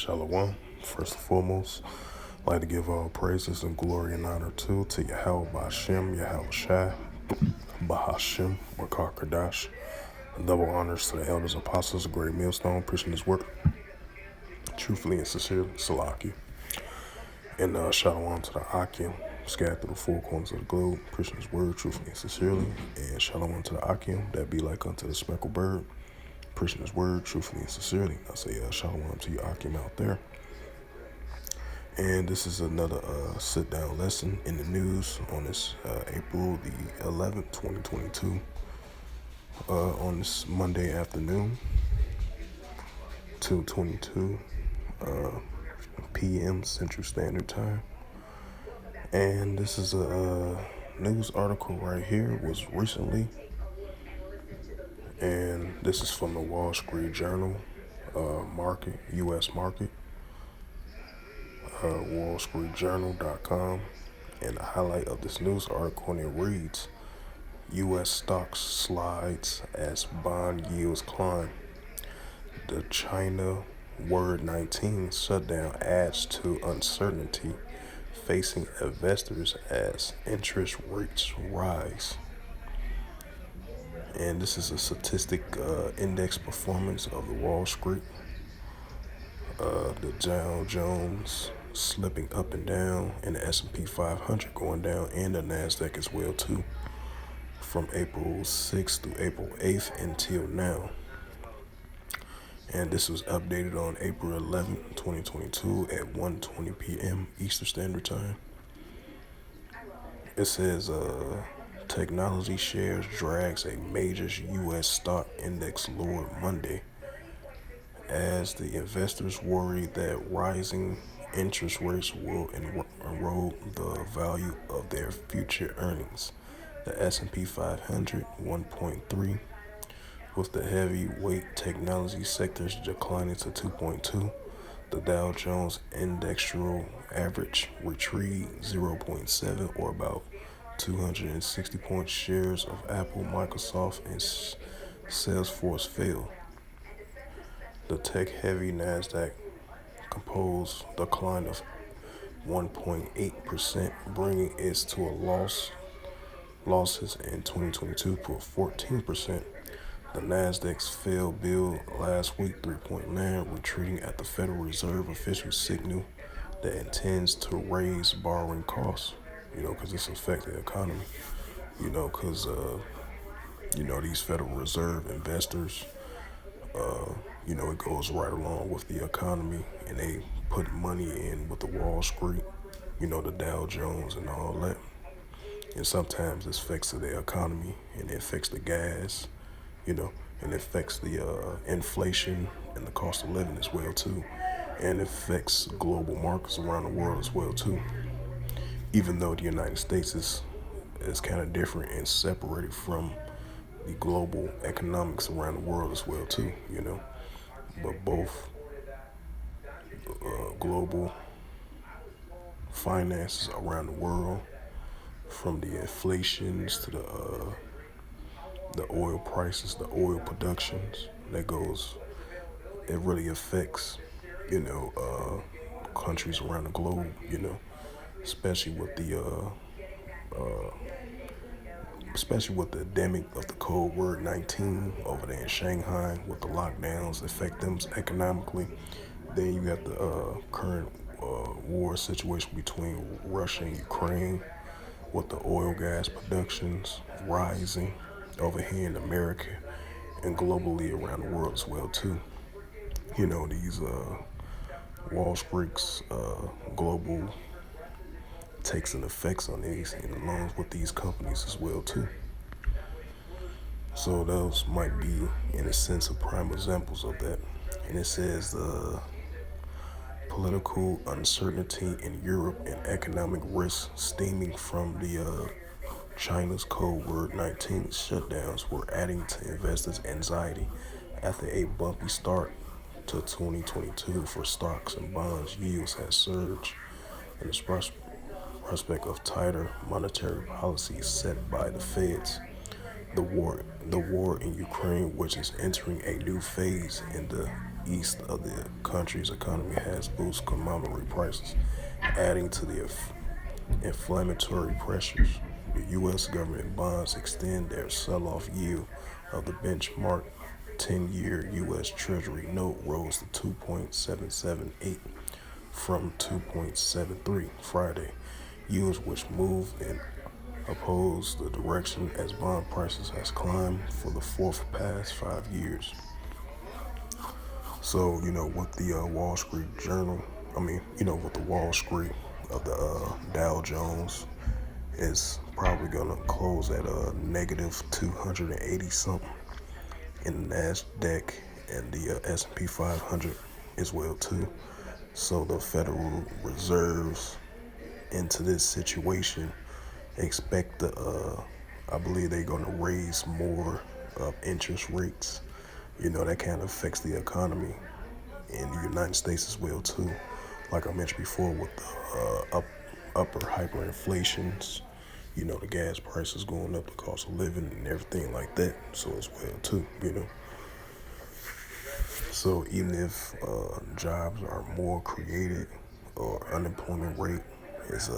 Shalom. First and foremost, I'd like to give all praises and glory and honor to Yahweh Ba'Shem, Yahweh Shai, Bahashim, Wakar Kadash. Double honors to the elders, apostles, a great millstone, preaching his work truthfully and sincerely, Salaki. And shalom to the Akim, scattered through the four corners of the globe, preaching his word truthfully and sincerely. And shalom to the Akim, that be like unto the speckled bird, preaching his word truthfully and sincerely. I say shalom to you Akim out there. And this is another sit-down lesson in the news on this April the 11th, 2022, on this Monday afternoon, 2:22 p.m. Central Standard Time. And this is a news article right here, was recently, and this is from the Wall Street Journal market, U.S. market. WallStreetJournal.com, and the highlight of this news article, and it reads, U.S. stocks slides as bond yields climb. The China Word 19 shutdown adds to uncertainty facing investors as interest rates rise. And this is a statistic index performance of the Wall Street. The Dow Jones slipping up and down, and the S&P 500 going down, and the NASDAQ as well too, from April 6th through April 8th until now. And this was updated on April 11th, 2022 at 1:20 p.m. Eastern Standard Time. It says technology shares drags a major U.S. stock index lower Monday as the investors worry that rising interest rates will erode the value of their future earnings. The S&P 500 1.3, with the heavyweight technology sectors declining to 2.2. The Dow Jones Industrial Average retreated 0.7, or about 260 points. Shares of Apple, Microsoft, and Salesforce fell. The tech-heavy NASDAQ composed decline of 1.8%, bringing it to losses in 2022 for 14%. The NASDAQ's fell bill last week 3.9, retreating at the Federal Reserve official signal that intends to raise borrowing costs, because this affects the economy, because, these Federal Reserve investors, it goes right along with the economy, and they put money in with the Wall Street, the Dow Jones and all that. And sometimes it affects the economy, and it affects the gas, and it affects the inflation and the cost of living as well too. And it affects global markets around the world as well too. Even though the United States is kind of different and separated from the global economics around the world as well too, but both global finances around the world, from the inflations to the oil prices, the oil productions, it really affects, countries around the globe, especially with the endemic of the cold word 19 over there in Shanghai, with the lockdowns affect them economically. Then you got the current war situation between Russia and Ukraine, with the oil gas productions rising over here in America and globally around the world as well too. These Wall Street's global takes and effects on these, and along with these companies as well too. So those might be, in a sense, of prime examples of that. And it says political uncertainty in Europe and economic risks stemming from the China's Cold War 19 shutdowns were adding to investors' anxiety after a bumpy start to 2022 for stocks and bonds. Yields has surged in the prospect of tighter monetary policies set by the Feds. The war in Ukraine, which is entering a new phase in the east of the country's economy has boosted commodity prices, adding to the inflammatory pressures. The U.S. government bonds extend their sell-off yield of the benchmark 10-year U.S. Treasury note rose to 2.778 from 2.73 Friday. Yields which moved in opposed the direction as bond prices has climbed for the past 5 years. So, with the Wall Street Journal, with the Wall Street of the Dow Jones is probably going to close at a negative 280 something, in the NASDAQ and the S&P 500 as well too. So the Federal Reserves into this situation expect I believe they're going to raise more interest rates. That kind of affects the economy in the United States as well too. Like I mentioned before, with the upper hyperinflations, the gas prices going up, the cost of living and everything like that. So as well too. So even if jobs are more created or unemployment rate is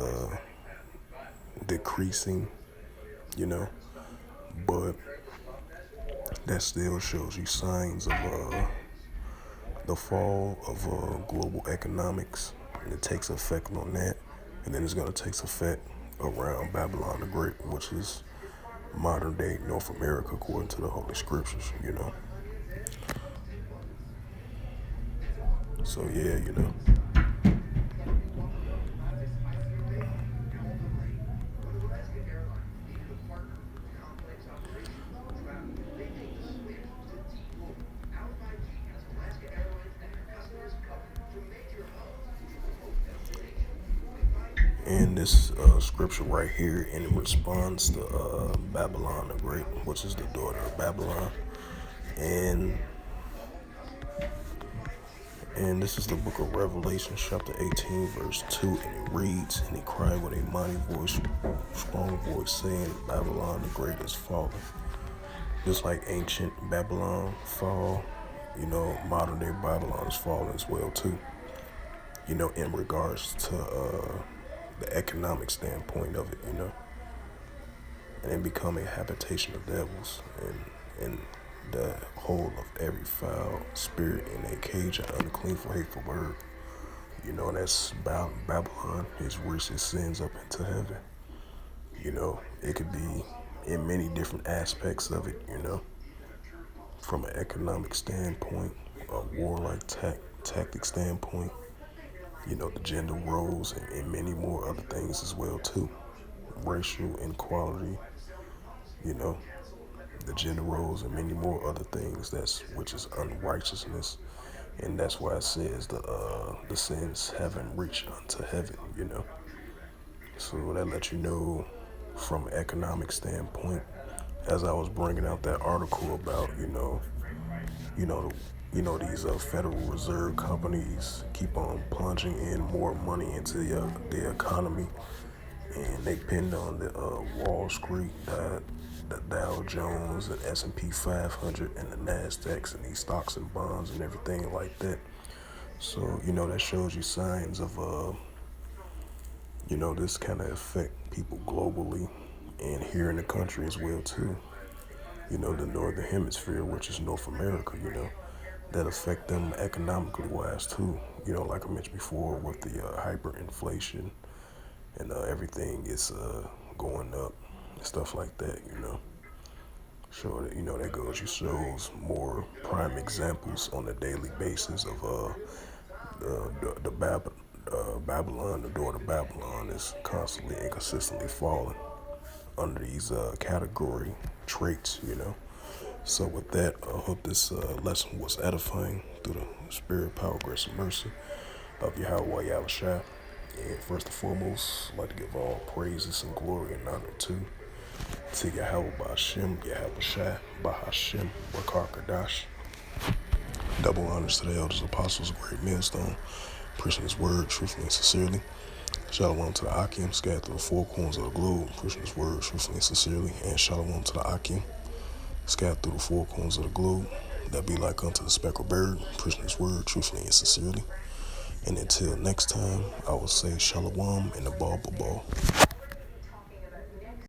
decreasing, but that still shows you signs of the fall of global economics, and it takes effect on that, and then it's going to take effect around Babylon the Great, which is modern day North America according to the Holy Scriptures. So yeah. In this scripture right here, in response to Babylon the Great, which is the daughter of Babylon, and this is the book of Revelation, chapter 18, verse 2, and it reads, "And he cried with a mighty voice, strong voice, saying, Babylon the Great is fallen." Just like ancient Babylon fall, modern day Babylon is falling as well too. In regards to the economic standpoint of it, and it become a habitation of devils, and the whole of every foul spirit in a cage and unclean for hateful word. That's Babylon, his richest sins up into heaven. It could be in many different aspects of it, from an economic standpoint, a warlike tactic standpoint, the gender roles, and many more other things as well too. Racial inequality, the gender roles, and many more other things. Which is unrighteousness, and that's why it says the sins haven't reached unto heaven. So that lets you know from an economic standpoint. As I was bringing out that article about these Federal Reserve companies keep on plunging in more money into the economy, and they depend on the Wall Street, the Dow Jones, and S&P 500, and the NASDAQs, and these stocks and bonds and everything like that. So that shows you signs of this kind of affect people globally and here in the country as well too. The Northern Hemisphere, which is North America, that affect them economically wise too. Like I mentioned before, with the hyperinflation and everything is going up and stuff like that. So that that goes. You shows more prime examples on a daily basis of the Babylon, the daughter of Babylon, is constantly and consistently falling under these category traits. So with that, I hope this lesson was edifying through the spirit, power, grace, and mercy of Yahweh Yahushua. And first and foremost, I'd like to give all praises and glory and honor to Yahweh Ba'Shem, Yahweh Shai, Bahashem, Bakar Kadash. Double honors to the elders, apostles, great millstone, preaching his word truthfully and sincerely. Shalom to the Akim, scattered through the four corners of the globe, preaching his word truthfully and sincerely. And shalom to the Akim, scattered through the four corners of the globe, that be like unto the speckled bird, preaching his word truthfully and sincerely. And until next time, I will say shalom and a ball.